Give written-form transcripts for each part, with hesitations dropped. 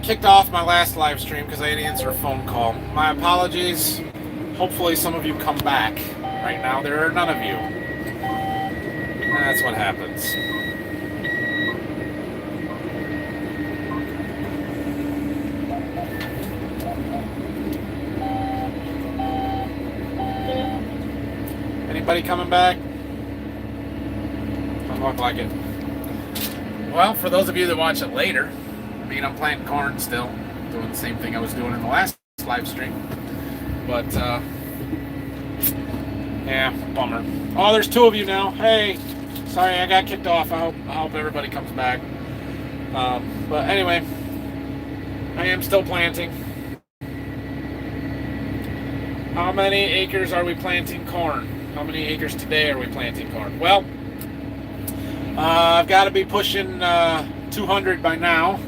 kicked off my last live stream because I had to answer a phone call. My apologies. Hopefully some of you come back. Right now there are none of you. That's what happens. Anybody coming back? Doesn't look like it. Well, for those of you that watch it later, I mean, I'm planting corn still, doing the same thing I was doing in the last live stream. But, yeah, bummer. Oh, there's two of you now. Hey, sorry, I got kicked off. I hope everybody comes back. But anyway, I am still planting. How many acres are we planting corn? How many acres today are we planting corn? Well, I've got to be pushing 200 by now.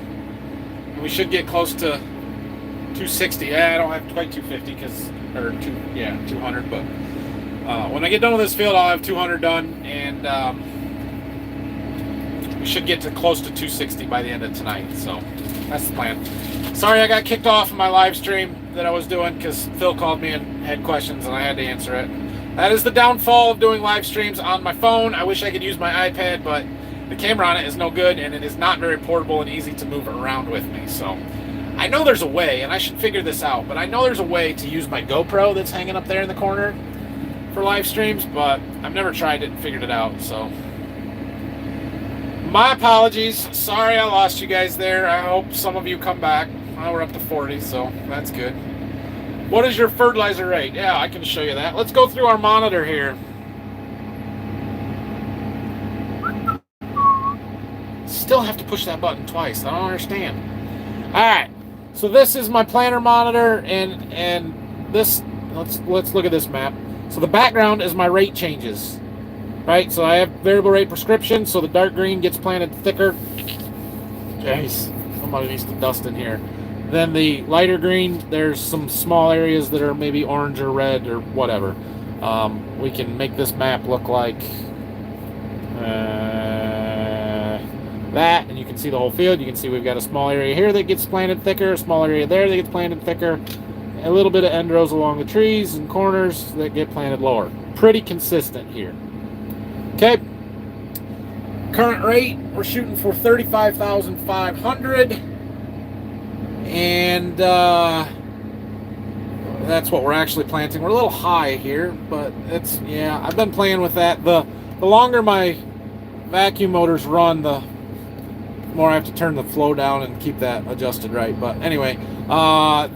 We should get close to 260. Yeah, I don't have quite 250 or 200. But when I get done with this field, I'll have 200 done, and we should get to close to 260 by the end of tonight. So that's the plan. Sorry, I got kicked off of my live stream that I was doing because Phil called me and had questions, and I had to answer it. That is the downfall of doing live streams on my phone. I wish I could use my iPad, but the camera on it is no good, and it is not very portable and easy to move around with me. So I know there's a way, and I should figure this out, but I know there's a way to use my GoPro that's hanging up there in the corner for live streams, but I've never tried it and figured it out. So my apologies. Sorry I lost you guys there. I hope some of you come back. Well, we're up to 40, so that's good. What is your fertilizer rate? Yeah, I can show you that. Let's go through our monitor here. Still have to push that button twice. I don't understand. All right, so this is my planter monitor, and this. Let's look at this map. So the background is my rate changes, right? So I have variable rate prescription. So the dark green gets planted thicker. Jeez, somebody needs to dust in here. Then the lighter green, there's some small areas that are maybe orange or red or whatever. We can make this map look like that, and you can see the whole field. You can see we've got a small area here that gets planted thicker, a small area there that gets planted thicker, a little bit of end rows along the trees and corners that get planted lower. Pretty consistent here. Okay. Current rate, we're shooting for 35,500. And that's what we're actually planting. We're a little high here, but it's, yeah, I've been playing with that. The longer my vacuum motors run, the more I have to turn the flow down and keep that adjusted right. But anyway,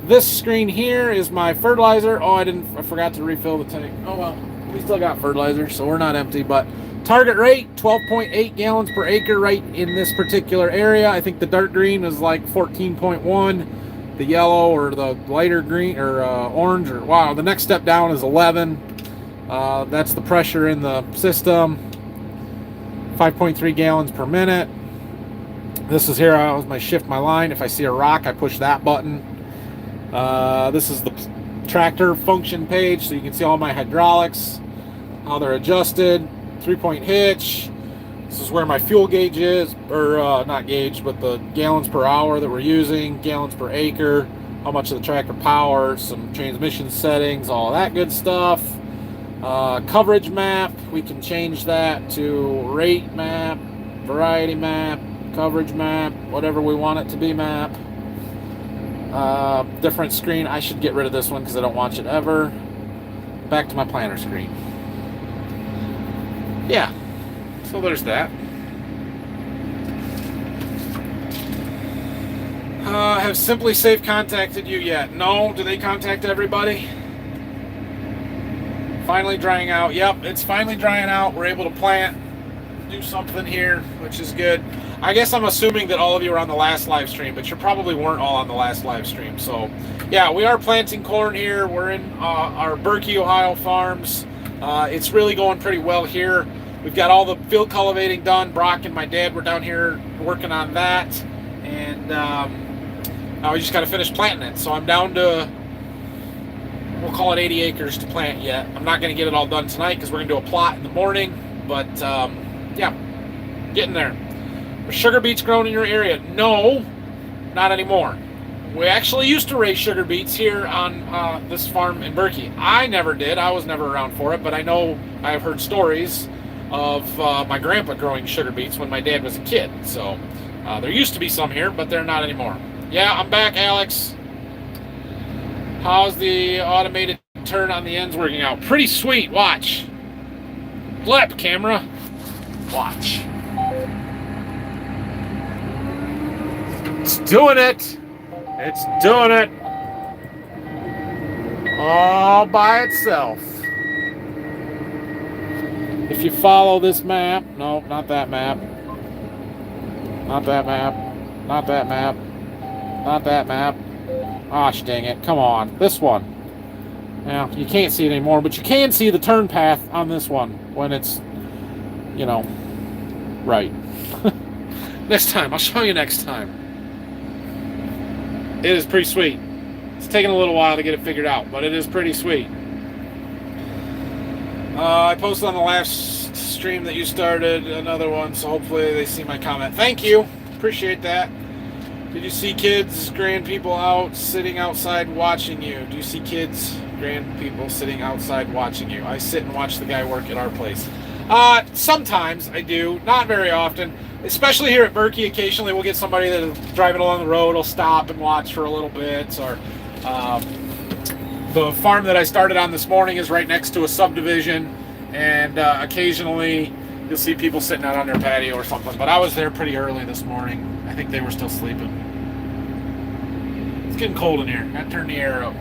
this screen here is my fertilizer. Oh, I forgot to refill the tank. Oh well, we still got fertilizer, so we're not empty. But target rate, 12.8 gallons per acre right in this particular area. I think the dark green is like 14.1. The yellow or the lighter green or orange, or wow, the next step down is 11. That's the pressure in the system. 5.3 gallons per minute. This is here, I my shift my line. If I see a rock, I push that button. This is the tractor function page, so you can see all my hydraulics, how they're adjusted. 3-point hitch. This is where my fuel gauge is, or not gauge, but the gallons per hour that we're using, gallons per acre, how much of the tractor power, some transmission settings, all that good stuff. Coverage map, we can change that to rate map, variety map, coverage map, whatever we want it to be map. Different screen. I should get rid of this one because I don't watch it ever. Back to my planner screen. Yeah, so there's that. Have Simply Safe contacted you yet? No. Do they contact everybody? Finally drying out. Yep, it's finally drying out. We're able to plant, do something here, which is good. I guess I'm assuming that all of you are on the last live stream, but you probably weren't all on the last live stream. So, yeah, we are planting corn here. We're in our Berkey, Ohio farms. It's really going pretty well here. We've got all the field cultivating done. Brock and my dad were down here working on that. And now we just got to finish planting it. So I'm down to, we'll call it 80 acres to plant yet. I'm not going to get it all done tonight because we're going to do a plot in the morning. But, yeah, getting there. Are sugar beets grown in your area? No, not anymore. We actually used to raise sugar beets here on this farm in Berkey. I never did. I was never around for it, but I know I've heard stories of my grandpa growing sugar beets when my dad was a kid. So there used to be some here, but they're not anymore. Yeah, I'm back, Alex. How's the automated turn on the ends working out? Pretty sweet. Watch. Flip, camera. Watch. It's doing it. It's doing it. All by itself. If you follow this map, no, not that map. Not that map. Not that map. Not that map. Gosh dang it. Come on. This one. Now, you can't see it anymore, but you can see the turn path on this one when it's, you know, right. Next time. I'll show you next time. It is pretty sweet. It's taking a little while to get it figured out, but it is pretty sweet. I posted on the last stream that you started another one, so hopefully they see my comment. Thank you. Appreciate that. Did you see kids, grand people out sitting outside watching you? Do you see kids, grand people sitting outside watching you? I sit and watch the guy work at our place. Sometimes I do, not very often. Especially here at Berkey, occasionally we'll get somebody that is driving along the road will stop and watch for a little bit. Or the farm that I started on this morning is right next to a subdivision, and occasionally you'll see people sitting out on their patio or something. But I was there pretty early this morning. I think they were still sleeping. It's getting cold in here. Gotta turn the air up.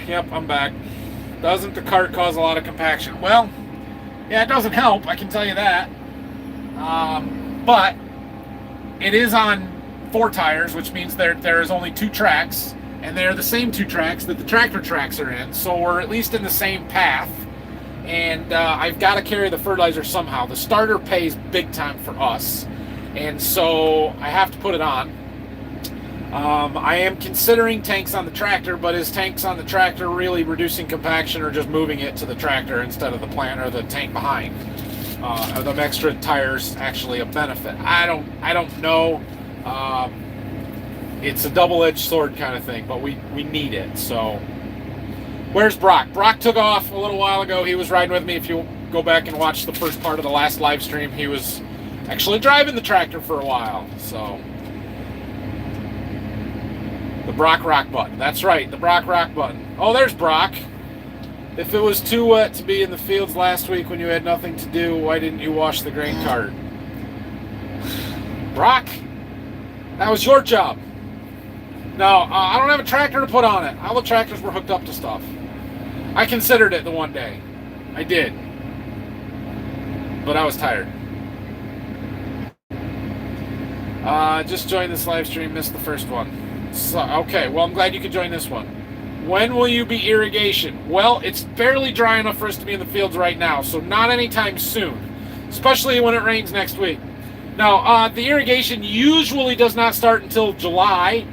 Yep, I'm back. Doesn't the cart cause a lot of compaction? Well, yeah, it doesn't help, I can tell you that. But it is on 4 tires, which means there is only 2 tracks, and they're the same 2 tracks that the tractor tracks are in, so we're at least in the same path. And I've got to carry the fertilizer somehow. The starter pays big time for us, and so I have to put it on. I am considering tanks on the tractor, but is tanks on the tractor really reducing compaction or just moving it to the tractor instead of the plant or the tank behind? Are the extra tires actually a benefit? I don't know. It's a double-edged sword kind of thing, but we need it. So where's Brock? Brock took off a little while ago. He was riding with me. If you go back and watch the first part of the last live stream, he was actually driving the tractor for a while. So the Brock rock button. That's right, the Brock rock button. Oh, there's Brock. If it was too wet to be in the fields last week when you had nothing to do, why didn't you wash the grain cart? Brock, that was your job. No, I don't have a tractor to put on it. All the tractors were hooked up to stuff. I considered it the one day. I did. But I was tired. Just joined this live stream, missed the first one. So, okay, well, I'm glad you could join this one. When will you be irrigation? Well, it's barely dry enough for us to be in the fields right now, so not anytime soon, especially when it rains next week. Now, the irrigation usually does not start until July.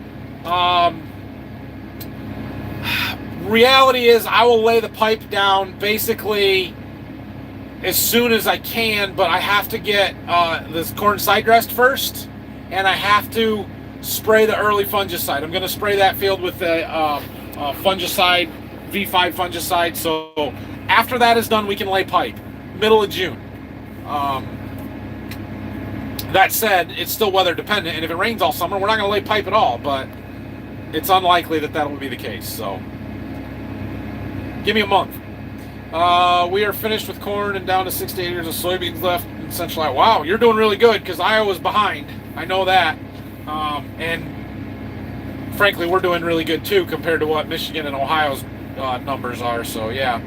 Reality is I will lay the pipe down basically as soon as I can, but I have to get this corn side dressed first, and I have to spray the early fungicide. I'm going to spray that field with the fungicide, V5 fungicide. So after that is done, we can lay pipe, middle of June. That said, it's still weather dependent, and if it rains all summer, we're not going to lay pipe at all, but it's unlikely that that will be the case. So give me a month. We are finished with corn and down to 6 to 8 acres of soybeans left in Central Iowa. Wow, you're doing really good, because Iowa's behind. I know that. And frankly, we're doing really good too compared to what Michigan and Ohio's numbers are. So yeah.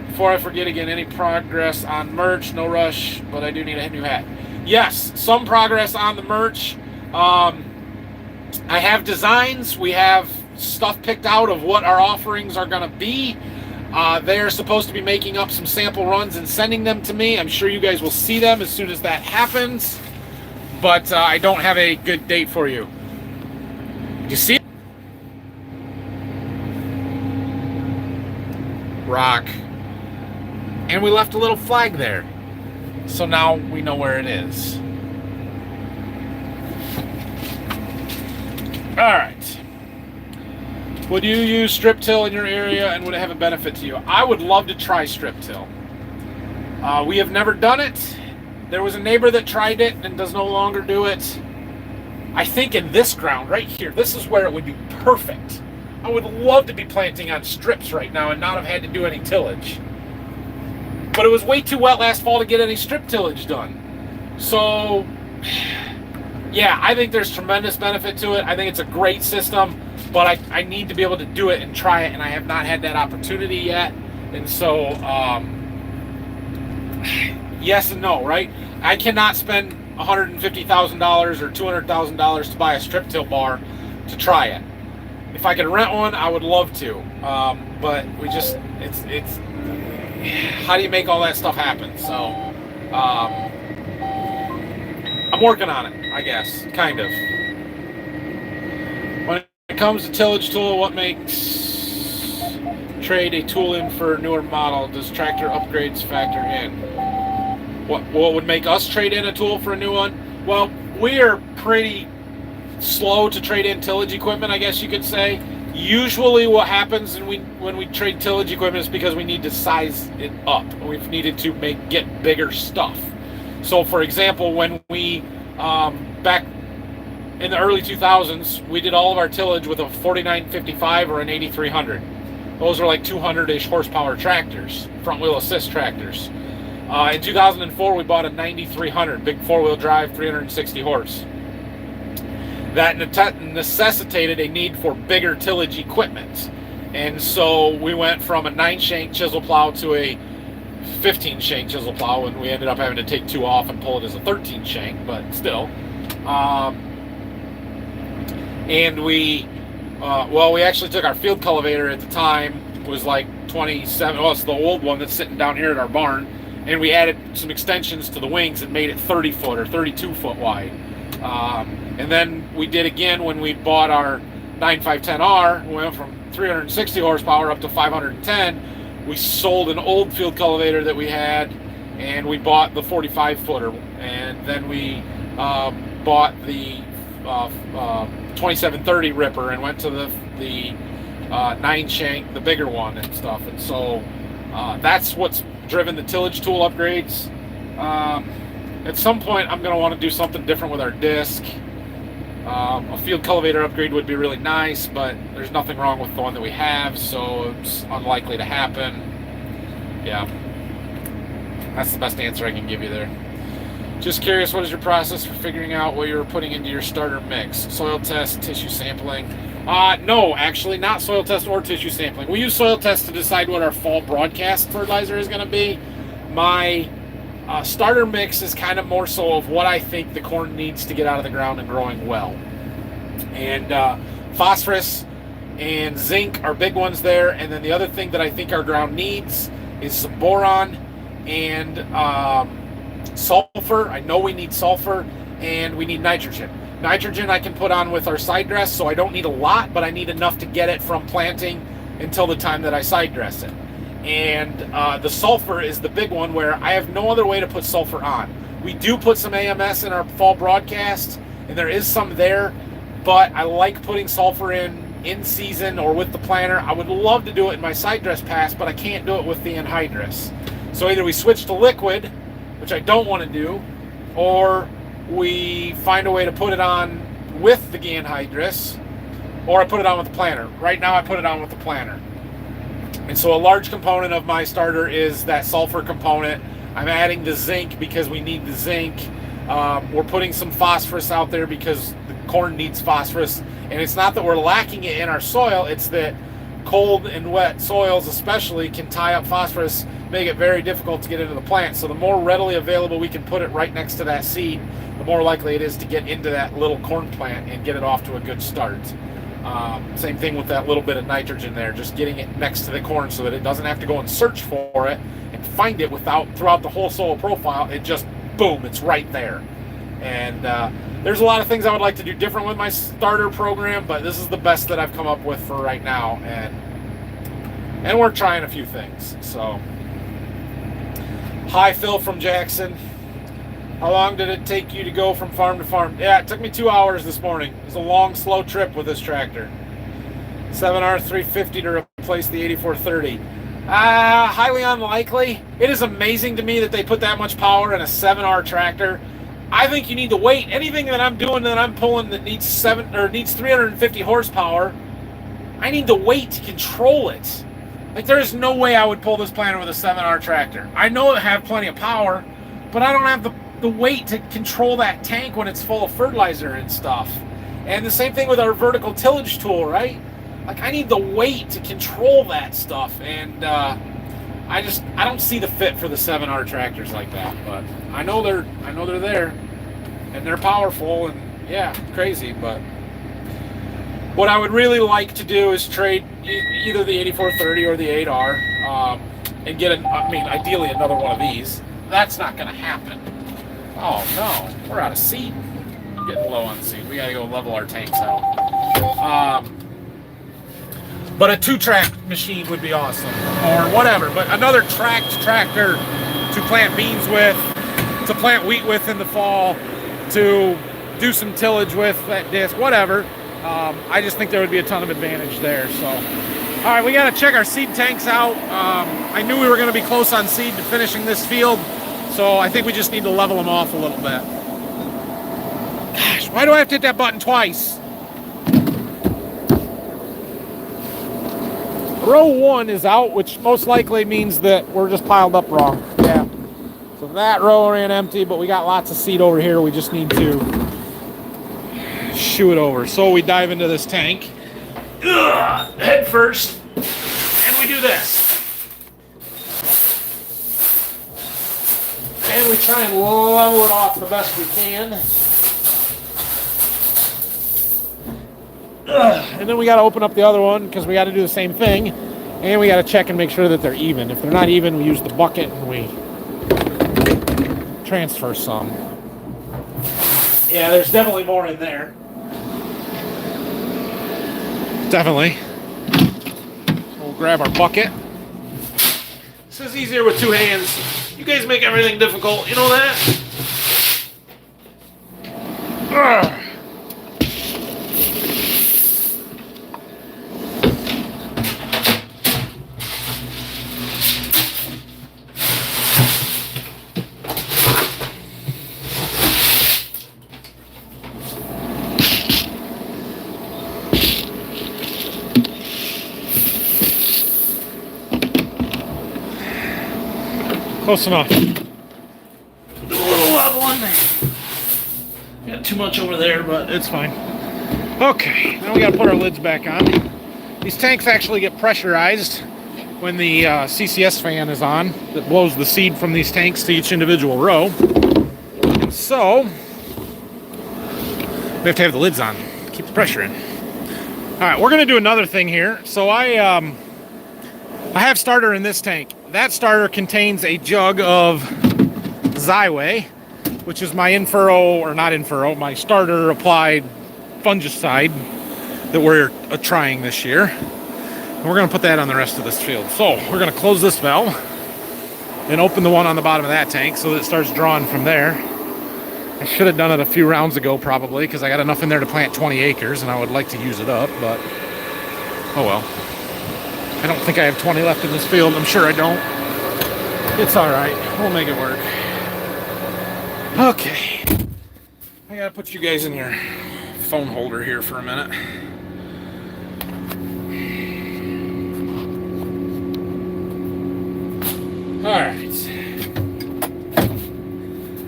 Before I forget again, any progress on merch? No rush, but I do need a new hat. Yes, some progress on the merch. I have designs. We have stuff picked out of what our offerings are going to be. They're supposed to be making up some sample runs and sending them to me. I'm sure you guys will see them as soon as that happens. But I don't have a good date for you. You see it? Rock. And we left a little flag there. So now we know where it is. right. Would you use strip till in your area, and would it have a benefit to you? I would love to try strip till. We have never done it. There was a neighbor that tried it and does no longer do it. I think in this ground right here, this is where it would be perfect. I would love to be planting on strips right now and not have had to do any tillage. But it was way too wet last fall to get any strip tillage done. So, yeah, I think there's tremendous benefit to it. I think it's a great system, but I need to be able to do it and try it, and I have not had that opportunity yet. And so, yes and no, right? I cannot spend $150,000 or $200,000 to buy a strip till bar to try it. If I could rent one, I would love to. But we just, it's how do you make all that stuff happen? So, I'm working on it, I guess, kind of. When it comes to tillage tool, what makes trade a tool in for a newer model? Does tractor upgrades factor in? What would make us trade in a tool for a new one? Well, we are pretty slow to trade in tillage equipment, I guess you could say. Usually what happens when we trade tillage equipment is because we need to size it up. We've needed to get bigger stuff. So for example, when we back in the early 2000s, we did all of our tillage with a 4955 or an 8300. Those are like 200-ish horsepower tractors, front wheel assist tractors. In 2004, we bought a 9300, big four-wheel drive, 360 horse. That necessitated a need for bigger tillage equipment. And so we went from a 9-shank chisel plow to a 15-shank chisel plow, and we ended up having to take 2 off and pull it as a 13-shank, but still. And we actually took our field cultivator at the time, it was like 27, it's the old one that's sitting down here at our barn, and we added some extensions to the wings and made it 30 foot or 32 foot wide. And then we did again when we bought our 9510R. We went from 360 horsepower up to 510. We sold an old field cultivator that we had, and we bought the 45 footer. And then we bought the 2730 ripper and went to the 9-shank, the bigger one and stuff. And so that's what's driven the tillage tool upgrades. At some point, I'm going to want to do something different with our disc. A field cultivator upgrade would be really nice, but there's nothing wrong with the one that we have, so it's unlikely to happen. Yeah, that's the best answer I can give you there. Just curious, what is your process for figuring out what you're putting into your starter mix? Soil test, tissue sampling? No, actually, not soil test or tissue sampling. We use soil test to decide what our fall broadcast fertilizer is going to be. My starter mix is kind of more so of what I think the corn needs to get out of the ground and growing well. And phosphorus and zinc are big ones there. And then the other thing that I think our ground needs is some boron and sulfur. I know we need sulfur, and we need nitrogen. Nitrogen I can put on with our side dress, so I don't need a lot, but I need enough to get it from planting until the time that I side dress it. And the sulfur is the big one where I have no other way to put sulfur on. We do put some AMS in our fall broadcast, and there is some there, but I like putting sulfur in season or with the planter. I would love to do it in my side dress pass, but I can't do it with the anhydrous. So either we switch to liquid, which I don't want to do, or we find a way to put it on with the anhydrous, or I put it on with the planter. Right now I put it on with the planter. And so a large component of my starter is that sulfur component. I'm adding the zinc because we need the zinc. We're putting some phosphorus out there because the corn needs phosphorus. And it's not that we're lacking it in our soil, it's that cold and wet soils especially can tie up phosphorus, make it very difficult to get into the plant. So the more readily available we can put it right next to that seed, the more likely it is to get into that little corn plant and get it off to a good start. Same thing with that little bit of nitrogen there, just getting it next to the corn so that it doesn't have to go and search for it and find it throughout the whole soil profile. It just, boom, it's right there. And there's a lot of things I would like to do different with my starter program, but this is the best that I've come up with for right now. And we're trying a few things. So, hi Phil from Jackson. How long did it take you to go from farm to farm? Yeah, it took me 2 hours this morning. It was a long, slow trip with this tractor. 7R 350 to replace the 8430. Highly unlikely. It is amazing to me that they put that much power in a 7R tractor. I think you need to wait. Anything that I'm doing that I'm pulling that needs 350 horsepower, I need to wait to control it. Like, there is no way I would pull this planter with a 7R tractor. I know it have plenty of power, but I don't have the weight to control that tank when it's full of fertilizer and stuff. And the same thing with our vertical tillage tool, right? Like, I need the weight to control that stuff, and I don't see the fit for the 7R tractors like that. But I know they're there, and they're powerful, and yeah, crazy. But what I would really like to do is trade either the 8430 or the 8R, and get ideally another one of these. That's not going to happen. Oh no, we're out of seed. I'm getting low on seed. We got to go level our tanks out. But a 2-track machine would be awesome, or whatever. But another tracked tractor to plant beans with, to plant wheat with in the fall, to do some tillage with that disc, whatever. I just think there would be a ton of advantage there. So, all right, we got to check our seed tanks out. I knew we were going to be close on seed to finishing this field, so I think we just need to level them off a little bit. Gosh, why do I have to hit that button twice? Row 1 is out, which most likely means that we're just piled up wrong. Yeah. So that row ran empty, but we got lots of seed over here. We just need to shoo it over. So we dive into this tank, head first, and we do this. And we try and level it off the best we can. And then we got to open up the other one because we got to do the same thing, and we got to check and make sure that they're even. If they're not even, we use the bucket and we transfer some. Yeah, there's definitely more in there. Definitely. We'll grab our bucket. This is easier with 2 hands. You guys make everything difficult, you know that? Ugh. Close enough. A little leveling. Got too much over there, but it's fine. Okay, now we got to put our lids back on. These tanks actually get pressurized when the CCS fan is on that blows the seed from these tanks to each individual row. So we have to have the lids on, keep the pressure in. All right, we're going to do another thing here. So I have starter in this tank. That starter contains a jug of Xyway, which is my my starter applied fungicide that we're trying this year. And we're going to put that on the rest of this field. So we're going to close this valve and open the one on the bottom of that tank so that it starts drawing from there. I should have done it a few rounds ago probably because I got enough in there to plant 20 acres and I would like to use it up, but oh well. I don't think I have 20 left in this field. I'm sure I don't. It's all right. We'll make it work. Okay. I gotta put you guys in your phone holder here for a minute. All right.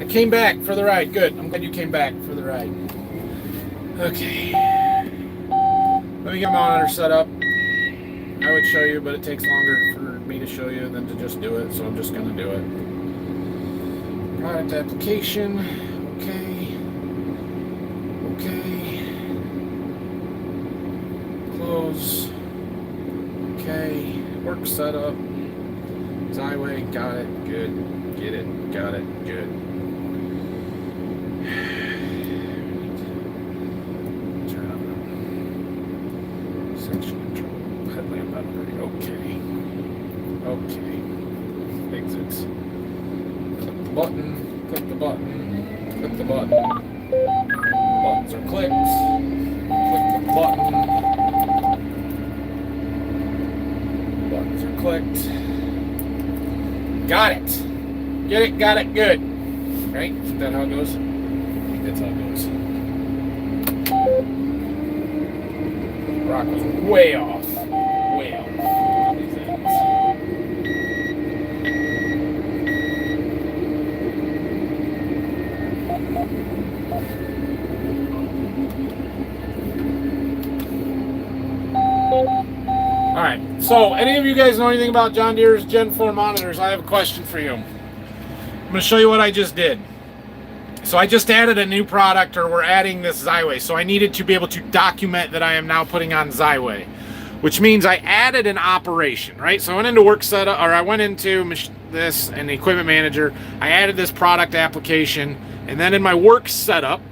I came back for the ride. Good. I'm glad you came back for the ride. Okay. Let me get my monitor set up. I would show you, but it takes longer for me to show you than to just do it, so I'm just going to do it. Product application. Okay. Okay. Close. Okay. Work setup. Xyway. Got it. Good. Get it. Got it. Good. Turn on section control. Headlamp battery. Okay. Okay. Exits. Click the button. Click the button. Click the button. Buttons are clicked. Click the button. Buttons are clicked. Got it. Get it, got it, good. Right? Is that how it goes? I think that's how it goes. Rock was way off. Way off. These ends. Alright, so any of you guys know anything about John Deere's Gen 4 monitors? I have a question for you. I'm going to show you what I just did. So I just added a new product, or we're adding this Xyway. So I needed to be able to document that I am now putting on Xyway, which means I added an operation, right? So I went into work setup, or I went into this and the equipment manager. I added this product application, and then in my work setup,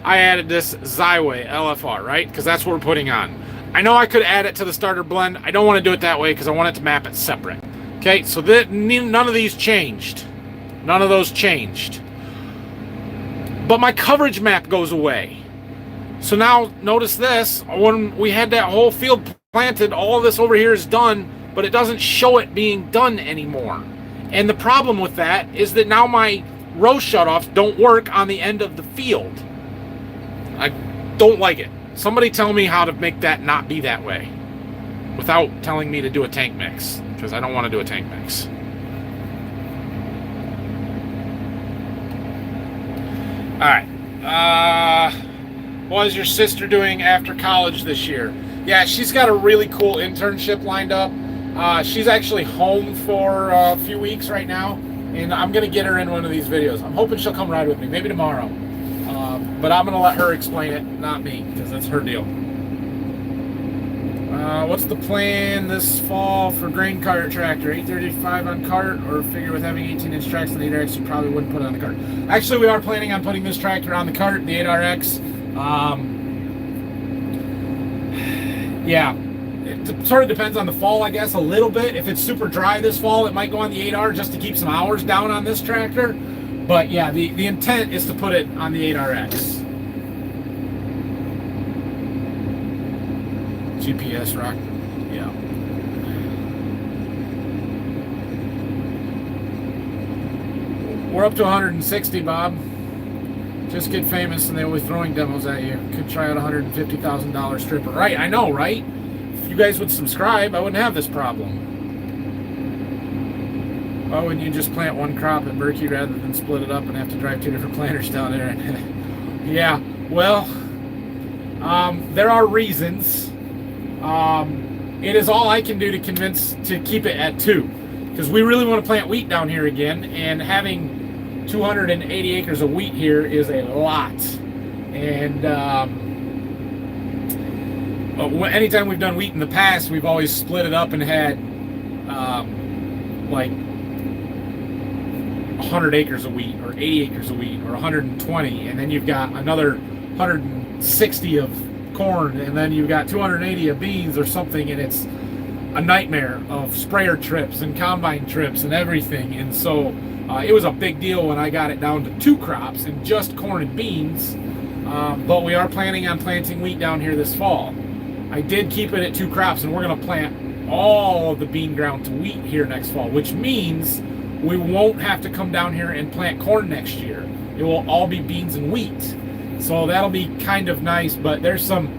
I added this Xyway LFR, right? Because that's what we're putting on. I know I could add it to the starter blend. I don't want to do it that way because I want it to map it separate. Okay, so none of these changed. None of those changed. But my coverage map goes away. So now notice this. When we had that whole field planted, all of this over here is done, but it doesn't show it being done anymore. And the problem with that is that now my row shutoffs don't work on the end of the field. I don't like it. Somebody tell me how to make that not be that way without telling me to do a tank mix, because I don't want to do a tank mix. Alright. What is your sister doing after college this year? Yeah, she's got a really cool internship lined up. She's actually home for a few weeks right now, and I'm going to get her in one of these videos. I'm hoping she'll come ride with me, maybe tomorrow. But I'm going to let her explain it, not me, because that's her deal. What's the plan this fall for grain cart tractor? 835 on cart, or figure with having 18-inch tracks on the 8RX, you probably wouldn't put it on the cart. Actually, we are planning on putting this tractor on the cart, the 8RX. Yeah, it sort of depends on the fall, I guess, a little bit. If it's super dry this fall, it might go on the 8R just to keep some hours down on this tractor. But yeah, the intent is to put it on the 8RX. GPS rock. Yeah. We're up to 160, Bob. Just get famous and they'll be throwing demos at you. Could try out a $150,000 stripper. Right, I know, right? If you guys would subscribe, I wouldn't have this problem. Why wouldn't you just plant one crop at Berkey rather than split it up and have to drive two different planters down there? Yeah, well, there are reasons. It is all I can do to convince to keep it at 2, because we really want to plant wheat down here again, and having 280 acres of wheat here is a lot. And anytime we've done wheat in the past, we've always split it up and had like 100 acres of wheat, or 80 acres of wheat, or 120, and then you've got another 160 of corn, and then you've got 280 of beans or something, and it's a nightmare of sprayer trips and combine trips and everything. And so it was a big deal when I got it down to 2 crops and just corn and beans. But we are planning on planting wheat down here this fall. I did keep it at 2 crops, and we're going to plant all of the bean ground to wheat here next fall, which means we won't have to come down here and plant corn next year. It will all be beans and wheat. So that'll be kind of nice, but there's some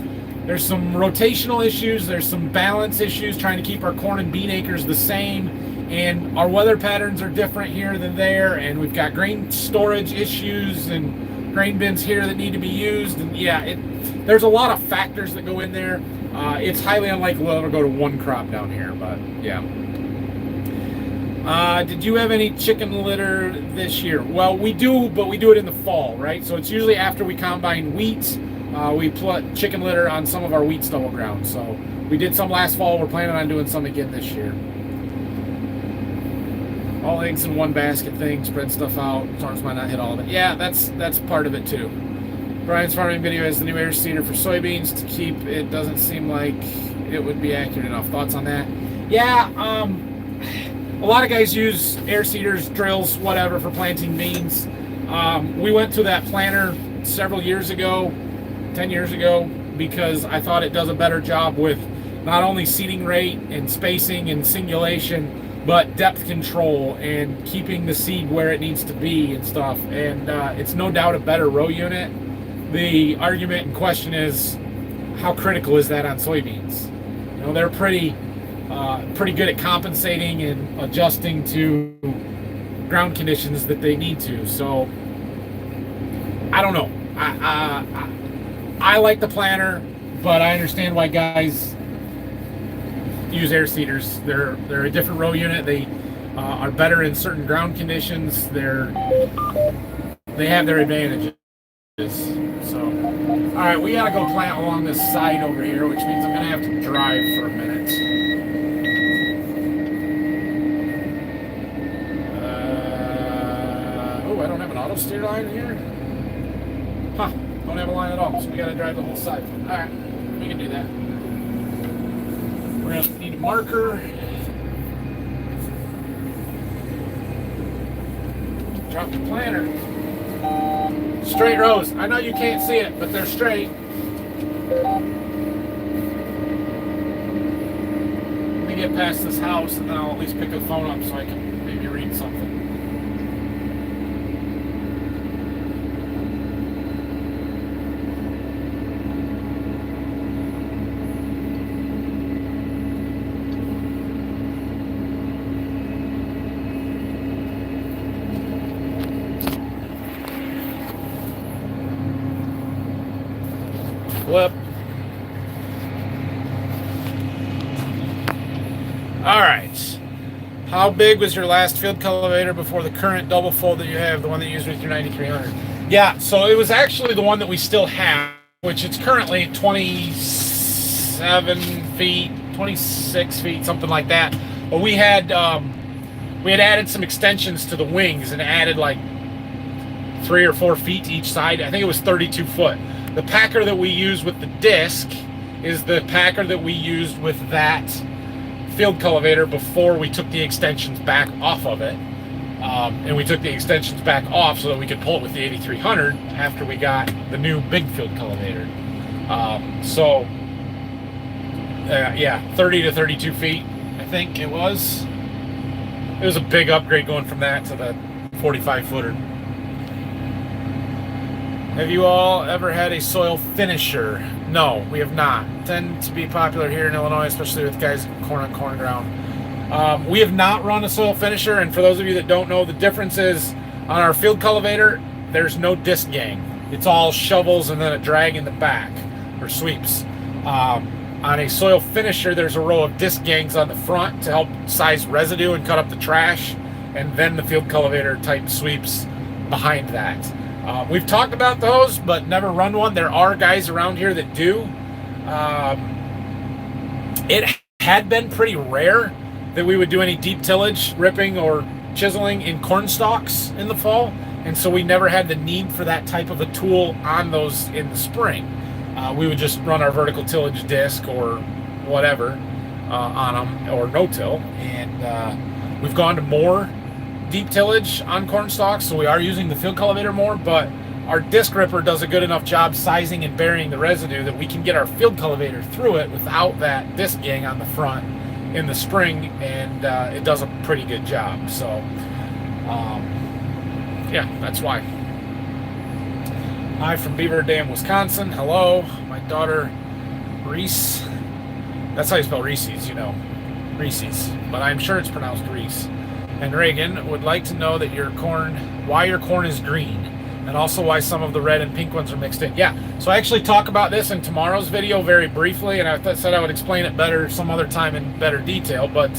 rotational issues, there's some balance issues trying to keep our corn and bean acres the same, and our weather patterns are different here than there, and we've got grain storage issues and grain bins here that need to be used, and yeah, there's a lot of factors that go in there. It's highly unlikely we'll ever go to 1 crop down here, but yeah. Did you have any chicken litter this year? Well, we do, but we do it in the fall, right? So it's usually after we combine wheat. We put chicken litter on some of our wheat stubble ground. So we did some last fall. We're planning on doing some again this year. All eggs in one basket thing, spread stuff out. Storms might not hit all of it. Yeah, that's part of it too. Brian's farming video has the new air seeder for soybeans to keep. It doesn't seem like it would be accurate enough. Thoughts on that? Yeah, a lot of guys use air seeders, drills, whatever for planting beans. We went to that planter several years ago, 10 years ago, because I thought it does a better job with not only seeding rate and spacing and singulation, but depth control and keeping the seed where it needs to be and stuff. And it's no doubt a better row unit. The argument in question is, how critical is that on soybeans? You know, they're pretty good at compensating and adjusting to ground conditions that they need to. So I don't know. I like the planter, but I understand why guys use air seeders. They're a different row unit. They are better in certain ground conditions. They have their advantages. So, all right, we gotta go plant along this side over here, which means I'm gonna have to drive for a minute. Oh, I don't have an auto steer line here. Huh? Don't have a line at all, so we gotta drive the whole side. All right, we can do that. We're gonna need a marker. Drop the planter. Straight rows. I know you can't see it, but they're straight. Let me get past this house, and then I'll at least pick the phone up so I can maybe read something. Flip. All right. How big was your last field cultivator before the current double fold that you have, the one that you used with your 9300? Yeah, so it was actually the one that we still have, which it's currently 27 feet, 26 feet, something like that. But we had added some extensions to the wings and added like 3 or 4 feet to each side. I think it was 32 foot. The packer that we use with the disc is the packer that we used with that field cultivator before we took the extensions back off of it. And we took the extensions back off so that we could pull it with the 8300 after we got the new big field cultivator. Yeah, 30 to 32 feet, I think it was. It was a big upgrade going from that to the 45 footer. Have you all ever had a soil finisher? No, we have not. Tend to be popular here in Illinois, especially with guys corn on corn ground. We have not run a soil finisher, and for those of you that don't know, the difference is on our field cultivator, there's no disc gang. It's all shovels and then a drag in the back, or sweeps. On a soil finisher, there's a row of disc gangs on the front to help size residue and cut up the trash, and then the field cultivator type sweeps behind that. We've talked about those, but never run one. There are guys around here that do. It had been pretty rare that we would do any deep tillage, ripping, or chiseling in corn stalks in the fall, and so we never had the need for that type of a tool on those in the spring. We would just run our vertical tillage disc or whatever on them, or no-till, and we've gone to more deep tillage on corn stalks, so we are using the field cultivator more, but our disc ripper does a good enough job sizing and burying the residue that we can get our field cultivator through it without that disc gang on the front in the spring, and it does a pretty good job. So yeah, that's why. Hi from Beaver Dam, Wisconsin. Hello, my daughter Reese. That's how you spell Reese's, you know, Reese's, but I'm sure it's pronounced Reese. And Reagan would like to know that why your corn is green, and also why some of the red and pink ones are mixed in. Yeah, so I actually talk about this in tomorrow's video very briefly, and I said I would explain it better some other time in better detail. But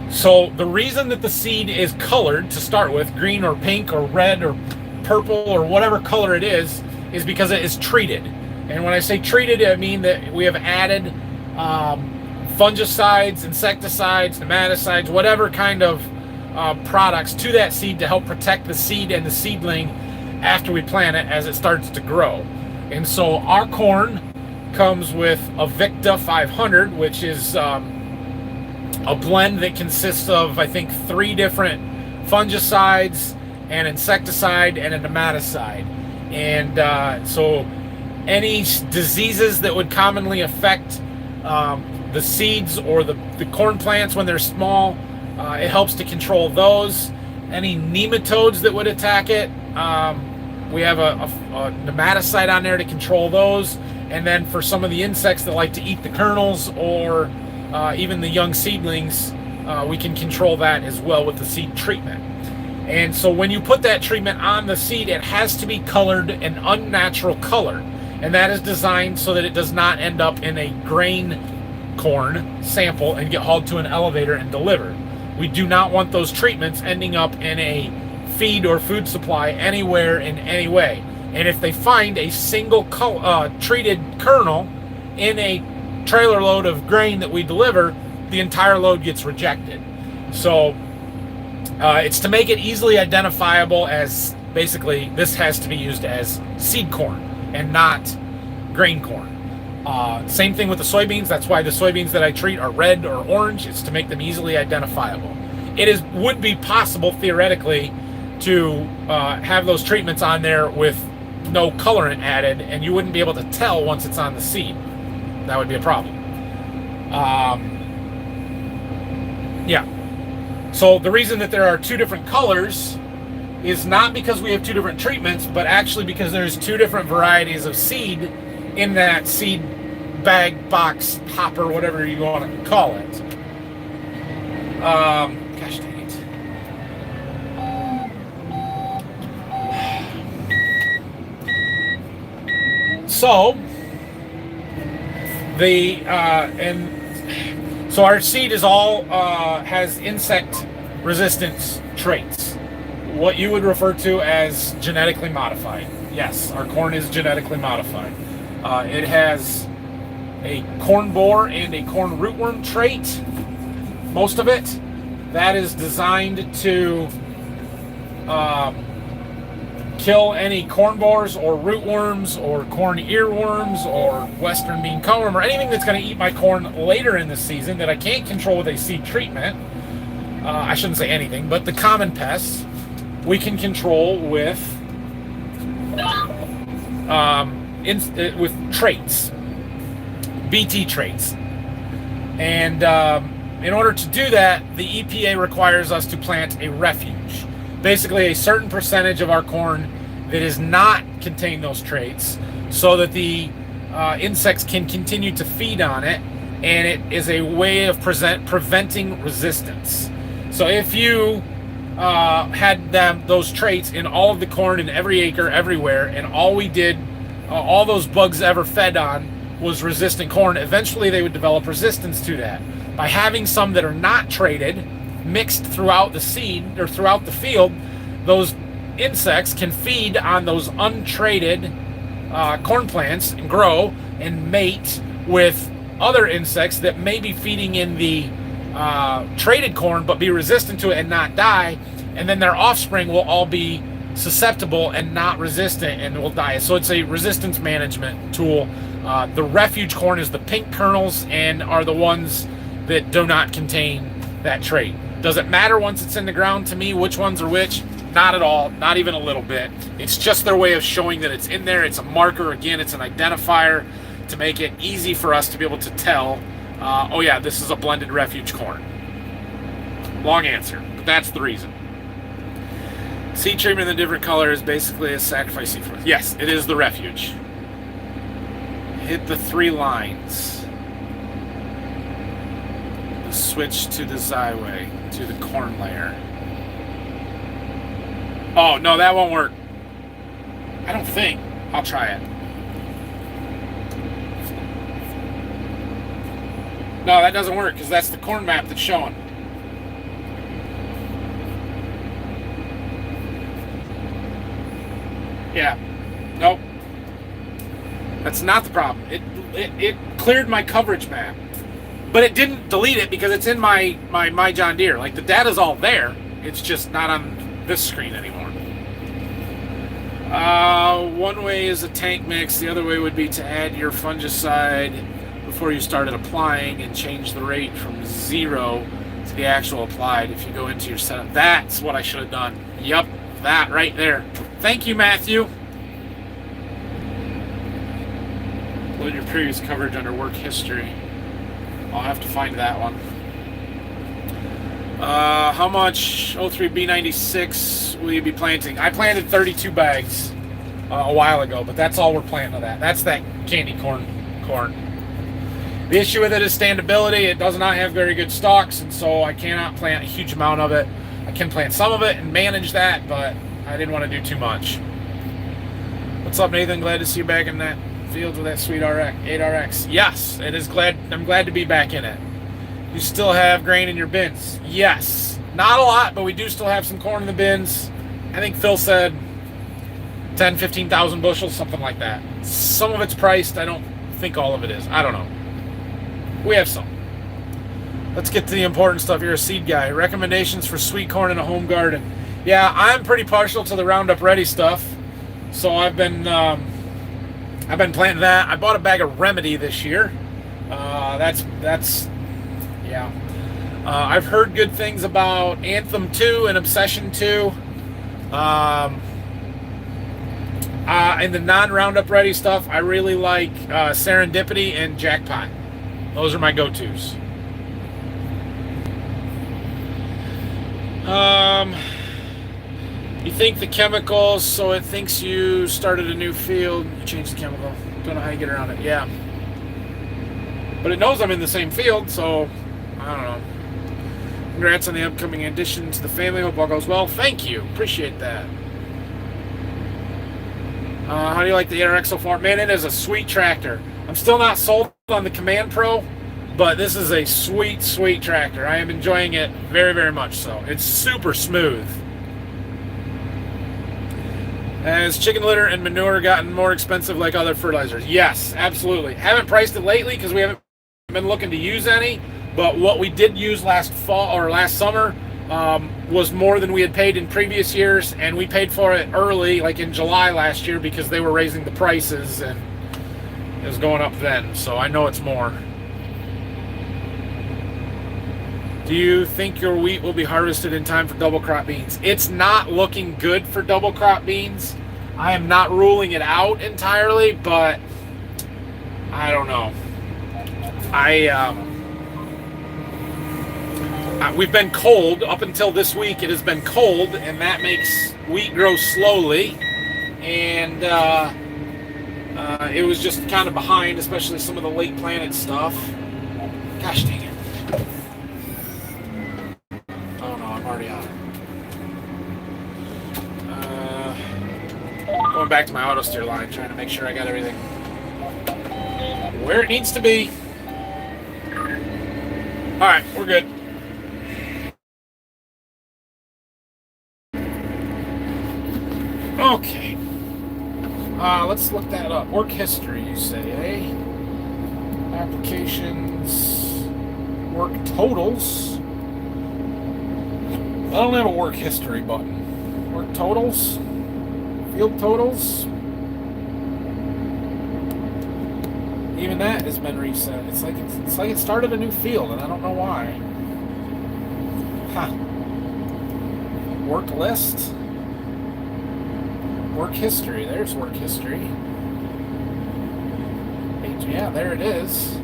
so the reason that the seed is colored to start with, green or pink or red or purple or whatever color it is because it is treated. And when I say treated, I mean that we have added fungicides, insecticides, nematicides, whatever kind of products to that seed to help protect the seed and the seedling after we plant it as it starts to grow. And so our corn comes with a Victa 500, which is a blend that consists of, I think, 3 different fungicides an insecticide, and a nematicide. And so any diseases that would commonly affect the seeds or the corn plants when they're small, it helps to control those. Any nematodes that would attack it, we have a nematicide on there to control those. And then for some of the insects that like to eat the kernels or even the young seedlings, we can control that as well with the seed treatment. And so when you put that treatment on the seed, it has to be colored an unnatural color. And that is designed so that it does not end up in a grain corn sample and get hauled to an elevator and delivered. We do not want those treatments ending up in a feed or food supply anywhere in any way. And if they find a single treated kernel in a trailer load of grain that we deliver, the entire load gets rejected. So it's to make it easily identifiable as basically this has to be used as seed corn and not grain corn. Same thing with the soybeans. That's why the soybeans that I treat are red or orange. It's to make them easily identifiable. It would be possible theoretically to have those treatments on there with no colorant added, and you wouldn't be able to tell once it's on the seed. That would be a problem. Yeah. So the reason that there are two different colors is not because we have two different treatments, but actually because there's two different varieties of seed in that seed bag, box, hopper, whatever you want to call it. Gosh dang it. So so our seed is all has insect resistance traits, what you would refer to as genetically modified. Yes, our corn is genetically modified. It has a corn borer and a corn rootworm trait, most of it. That is designed to kill any corn borers or rootworms or corn earworms or western bean cutworm or anything that's going to eat my corn later in the season that I can't control with a seed treatment. I shouldn't say anything, but the common pests we can control with traits, BT traits. And in order to do that, the EPA requires us to plant a refuge. Basically a certain percentage of our corn that does not contain those traits so that the insects can continue to feed on it, and it is a way of preventing resistance. So if you had those traits in all of the corn in every acre everywhere, and all we did, all those bugs ever fed on was resistant corn, eventually they would develop resistance to that. By having some that are not traded mixed throughout the seed or throughout the field, those insects can feed on those untraded corn plants and grow and mate with other insects that may be feeding in the traded corn but be resistant to it and not die, and then their offspring will all be susceptible and not resistant and will die. So it's a resistance management tool. The refuge corn is the pink kernels and are the ones that do not contain that trait. Does it matter once it's in the ground to me which ones are which? Not at all, not even a little bit. It's just their way of showing that it's in there. It's a marker. Again, it's an identifier to make it easy for us to be able to tell, oh yeah, this is a blended refuge corn. Long answer, but that's the reason. Seed treatment in the different color is basically a sacrifice seed for us. Yes, it is the refuge. Hit the 3 lines. Switch to the Xyway, to the corn layer. Oh, no, that won't work. I don't think. I'll try it. No, that doesn't work because that's the corn map that's showing. Yeah. Nope. That's not the problem. It cleared my coverage map. But it didn't delete it because it's in my John Deere. Like, the data's all there. It's just not on this screen anymore. One way is a tank mix. The other way would be to add your fungicide before you started applying and change the rate from 0 to the actual applied. If you go into your setup, that's what I should have done. Yep. that right there. Thank you, Matthew. Load your previous coverage under work history. I'll have to find that one. How much 03B96 will you be planting? I planted 32 bags a while ago, but that's all we're planting of that. That's that candy corn. The issue with it is standability. It does not have very good stalks, and so I cannot plant a huge amount of it. I can plant some of it and manage that, but I didn't want to do too much. What's up, Nathan? Glad to see you back in that field with that sweet 8RX. Yes, I'm glad to be back in it. You still have grain in your bins? Yes. Not a lot, but we do still have some corn in the bins. I think Phil said 10, 15,000 bushels, something like that. Some of it's priced. I don't think all of it is. I don't know. We have some. Let's get to the important stuff. You're a seed guy. Recommendations for sweet corn in a home garden. Yeah, I'm pretty partial to the Roundup Ready stuff. So I've been planting that. I bought a bag of Remedy this year. Yeah. I've heard good things about Anthem 2 and Obsession 2. In the non-Roundup Ready stuff, I really like Serendipity and Jackpot. Those are my go-tos. You think the chemicals, so it thinks you started a new field, you changed the chemical. Don't know how you get around it. Yeah. But it knows I'm in the same field, so I don't know. Congrats on the upcoming addition to the family. Hope all goes well. Thank you. Appreciate that. How do you like the 8RX so far? Man, it is a sweet tractor. I'm still not sold on the Command Pro, but this is a sweet, sweet tractor. I am enjoying it very, very much so. It's super smooth. Has chicken litter and manure gotten more expensive like other fertilizers? Yes, absolutely. Haven't priced it lately because we haven't been looking to use any, but what we did use last fall or last summer was more than we had paid in previous years, and we paid for it early, like in July last year, because they were raising the prices and it was going up then, so I know it's more. Do you think your wheat will be harvested in time for double crop beans? It's not looking good for double crop beans. I am not ruling it out entirely, but I don't know. We've been cold up until this week. It has been cold, and that makes wheat grow slowly. And it was just kind of behind, especially some of the late planted stuff. Gosh dang it. Oh no, I'm already on. Going back to my auto steer line, trying to make sure I got everything where it needs to be. Alright, we're good. Okay. Let's look that up. Work history, you say, eh? Applications. Work totals. I don't have a work history button. Work totals. Field totals. Even that has been reset. It's like it started a new field, and I don't know why. Huh. Work list. Work history. There's work history. Yeah, there it is.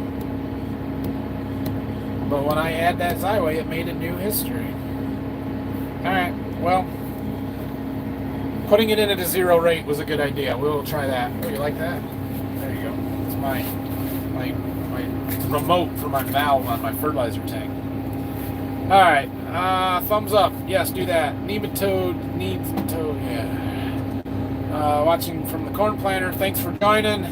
But when I add that Xyway, it made a new history. Alright, well, putting it in at a 0 rate was a good idea. We'll try that. Oh, you like that? There you go. It's my remote for my valve on my fertilizer tank. Alright, thumbs up. Yes, do that. Nematode, yeah. Watching from the corn planter. Thanks for joining.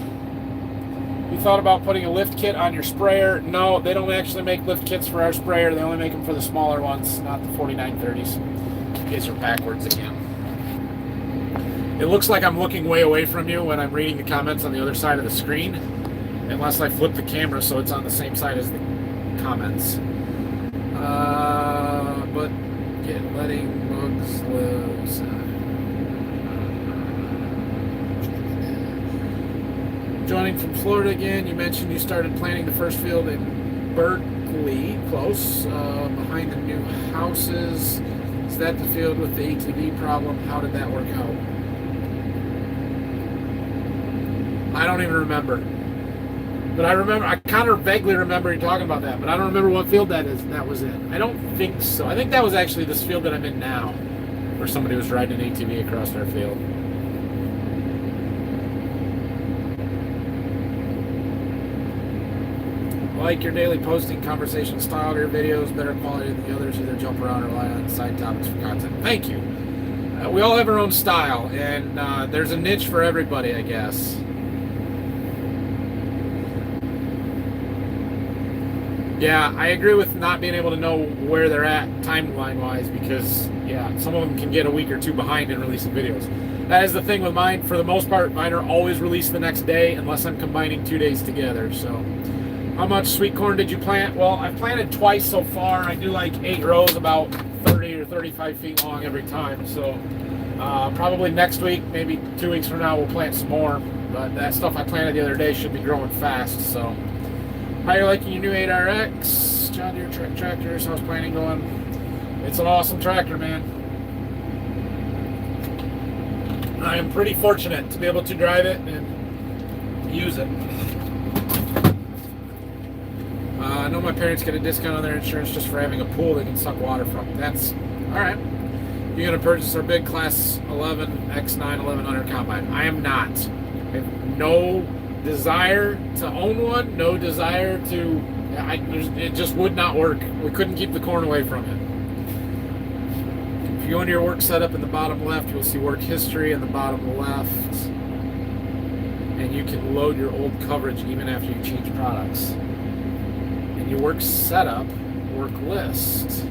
You thought about putting a lift kit on your sprayer? No, they don't actually make lift kits for our sprayer. They only make them for the smaller ones, not the 4930s. In case you're backwards again. It looks like I'm looking way away from you when I'm reading the comments on the other side of the screen, unless I flip the camera so it's on the same side as the comments. But letting bugs live. Joining from Florida again. You mentioned you started planting the first field in Berkeley, close, behind the new houses. Is that the field with the ATV problem? How did that work out? I don't even remember. But I kind of vaguely remember you talking about that, but I don't remember what field that was in. I don't think so. I think that was actually this field that I'm in now, where somebody was riding an ATV across our field. I like your daily posting conversation style. Your videos better quality than the others. Either jump around or rely on side topics for content. Thank you. We all have our own style, and there's a niche for everybody, I guess. Yeah, I agree with not being able to know where they're at timeline-wise because, yeah, some of them can get a week or two behind in releasing videos. That is the thing with mine. For the most part, mine are always released the next day unless I'm combining 2 days together. So, how much sweet corn did you plant? Well, I've planted twice so far. I do like 8 rows, about 30 or 35 feet long every time. So, probably next week, maybe 2 weeks from now, we'll plant some more. But that stuff I planted the other day should be growing fast, so... How are you liking your new 8RX? John Deere tractors, how's planning going? It's an awesome tractor, man. I am pretty fortunate to be able to drive it and use it. I know my parents get a discount on their insurance just for having a pool they can suck water from. That's alright. You're going to purchase our big Class 11 X9 1100 combine. I am not. I have no desire to own one, no desire to, it just would not work. We couldn't keep the corn away from it. If you go into your work setup in the bottom left, you'll see work history in the bottom left, and you can load your old coverage even after you change products. And your work setup, work list,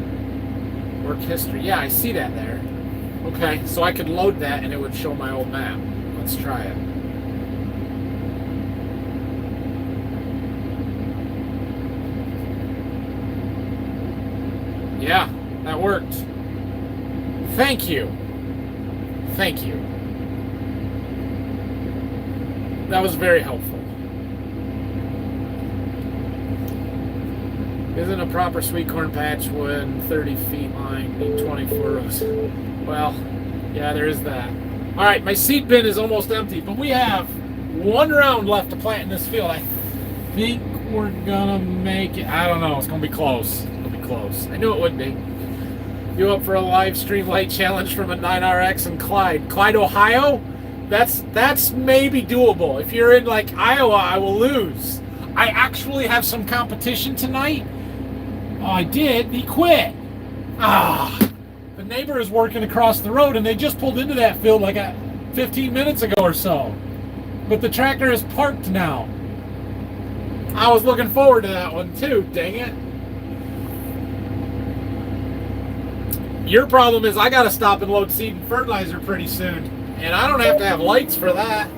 work history, yeah, I see that there. Okay, so I could load that and it would show my old map. Let's try it. Yeah, that worked. Thank you. Thank you. That was very helpful. Isn't a proper sweet corn patch when 30 feet line need 24 rows? Well, yeah, there is that. All right, my seed bin is almost empty, but we have 1 round left to plant in this field. I think we're gonna make it. I don't know. It's gonna be close. Close. I knew it would be. You up for a live stream light challenge from a 9RX in Clyde, Ohio? That's maybe doable. If you're in like Iowa, I will lose. I actually have some competition tonight. Oh, I did. He quit. The neighbor is working across the road and they just pulled into that field like 15 minutes ago or so. But the tractor is parked now. I was looking forward to that one too, dang it. Your problem is I got to stop and load seed and fertilizer pretty soon. And I don't have to have lights for that.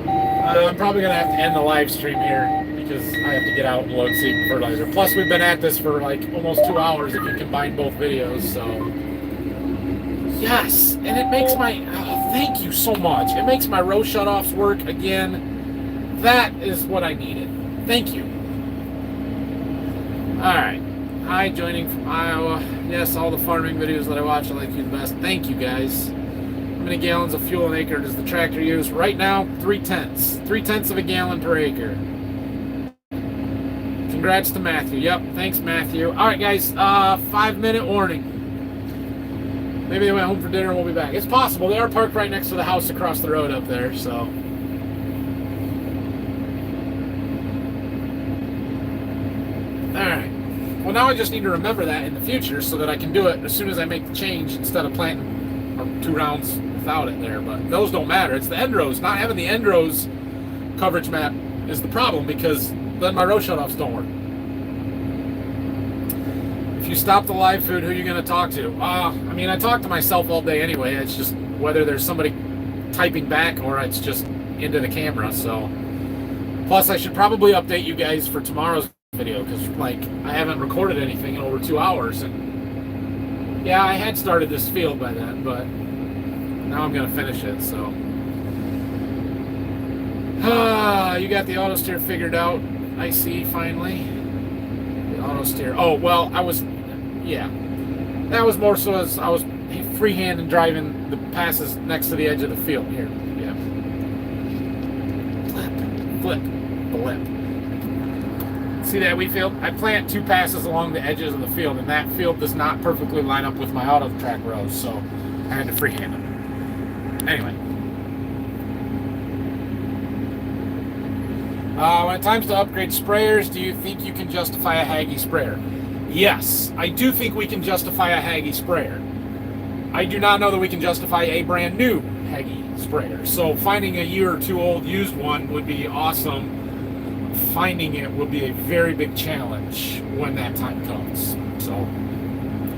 I'm probably going to have to end the live stream here because I have to get out and load seed and fertilizer. Plus, we've been at this for like almost 2 hours if you combine both videos. So, yes. And it makes my... Oh, thank you so much. It makes my row shutoffs work again. That is what I needed. Thank you. All right. Hi, joining from Iowa. Yes, all the farming videos that I watch, I like you the best. Thank you, guys. How many gallons of fuel an acre does the tractor use? Right now, 3/10. 3/10 of a gallon per acre. Congrats to Matthew. Yep, thanks, Matthew. All right, guys, 5-minute warning. Maybe they went home for dinner and we'll be back. It's possible. They are parked right next to the house across the road up there, so... All right. Well, now I just need to remember that in the future so that I can do it as soon as I make the change instead of planting 2 rounds without it there. But those don't matter. It's the end rows. Not having the end rows coverage map is the problem because then my row shutoffs don't work. If you stop the live food, who are you going to talk to? I mean, I talk to myself all day anyway. It's just whether there's somebody typing back or it's just into the camera. So, plus I should probably update you guys for tomorrow's video because like I haven't recorded anything in over 2 hours, and yeah, I had started this field by then, but now I'm gonna finish it. So you got the auto steer figured out. I see, finally. The auto steer. Oh well, I was That was more so as I was freehand and driving the passes next to the edge of the field here. Yeah. Flip, blip. See that wheat field? I plant 2 passes along the edges of the field, and that field does not perfectly line up with my auto track rows, so I had to freehand them. Anyway. When it comes to upgrade sprayers, do you think you can justify a Hagie sprayer? Yes, I do think we can justify a Hagie sprayer. I do not know that we can justify a brand new Hagie sprayer. So finding a year or 2 old used one would be awesome. Finding it will be a very big challenge when that time comes. So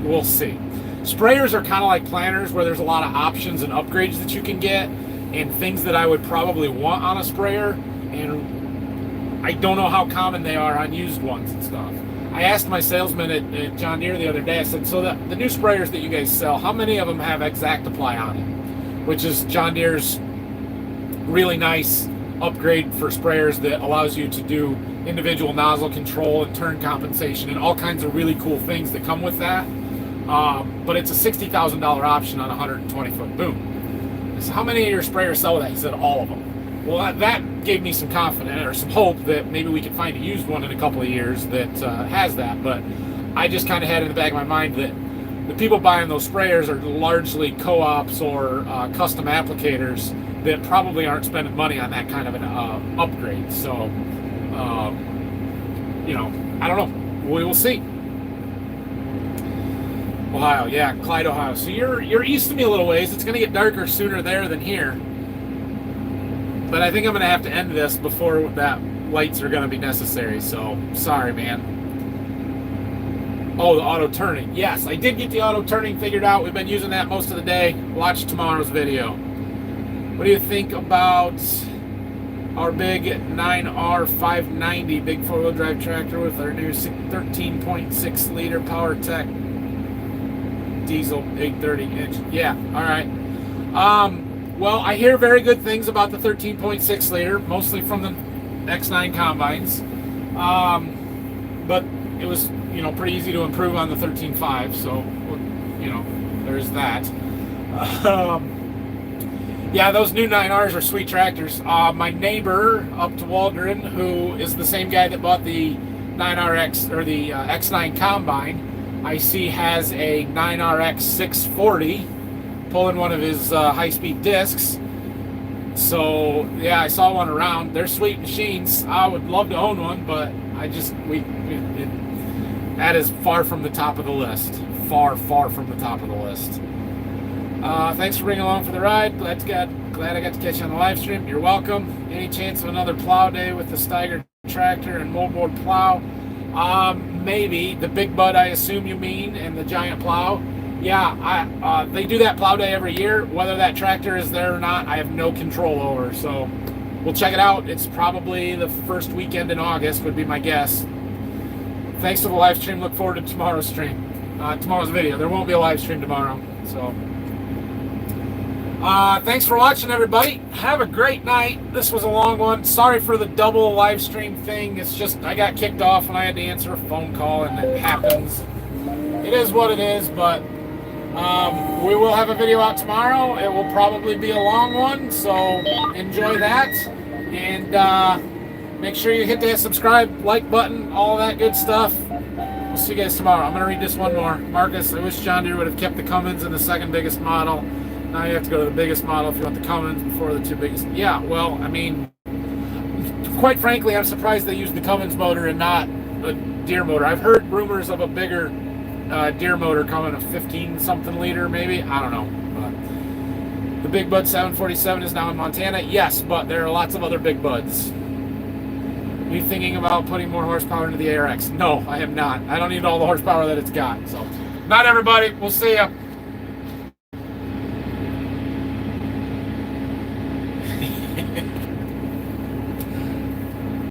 we'll see. Sprayers are kind of like planters, where there's a lot of options and upgrades that you can get and things that I would probably want on a sprayer, and I don't know how common they are on used ones and stuff. I asked my salesman at John Deere the other day, I said, so the new sprayers that you guys sell, how many of them have Exact Apply on it? Which is John Deere's really nice upgrade for sprayers that allows you to do individual nozzle control and turn compensation and all kinds of really cool things that come with that. But it's a $60,000 option on a 120-foot boom. So how many of your sprayers sell that? He said all of them. Well, that gave me some confidence or some hope that maybe we could find a used one in a couple of years that has that. But I just kind of had in the back of my mind that the people buying those sprayers are largely co-ops or custom applicators that probably aren't spending money on that kind of an upgrade. So, you know, I don't know. We will see. Ohio, yeah, Clyde, Ohio. So you're east of me a little ways. It's going to get darker sooner there than here. But I think I'm going to have to end this before that lights are going to be necessary. So, sorry, man. Oh, the auto turning. Yes, I did get the auto turning figured out. We've been using that most of the day. Watch tomorrow's video. What do you think about our big 9R 590 big four-wheel drive tractor with our new 13.6 liter PowerTech diesel 830 inch? Yeah, all right. Well, I hear very good things about the 13.6 liter, mostly from the X9 combines. But it was, you know, pretty easy to improve on the 13.5, so, you know, there's that. Yeah, those new 9Rs are sweet tractors. My neighbor up to Waldron, who is the same guy that bought the 9RX or the X9 combine, I see has a 9RX 640 pulling one of his high-speed discs. So yeah, I saw one around. They're sweet machines. I would love to own one, but that is far from the top of the list. Far from the top of the list. Thanks for bringing along for the ride. Glad I got to catch you on the live stream. You're welcome. Any chance of another plow day with the Steiger tractor and moldboard plow? Maybe. The Big Bud, I assume you mean, and the giant plow. Yeah, they do that plow day every year. Whether that tractor is there or not, I have no control over. So we'll check it out. It's probably the first weekend in August would be my guess. Thanks for the live stream. Look forward to tomorrow's stream. Tomorrow's video. There won't be a live stream tomorrow. So thanks for watching, everybody. Have a great night. This was a long one. Sorry for the double live stream thing. It's just I got kicked off and I had to answer a phone call, and it happens. It is what it is, but we will have a video out tomorrow. It will probably be a long one, so enjoy that. And make sure you hit that subscribe, like button, all that good stuff. We'll see you guys tomorrow. I'm going to read this one more. Marcus, I wish John Deere would have kept the Cummins in the second biggest model. Now you have to go to the biggest model if you want the Cummins before the two biggest. Yeah, well, I mean, quite frankly, I'm surprised they used the Cummins motor and not a Deere motor. I've heard rumors of a bigger Deere motor coming, a 15-something liter maybe. I don't know. But the Big Bud 747 is now in Montana. Yes, but there are lots of other Big Buds. Are you thinking about putting more horsepower into the ARX? No, I am not. I don't need all the horsepower that it's got. So, not everybody. We'll see ya.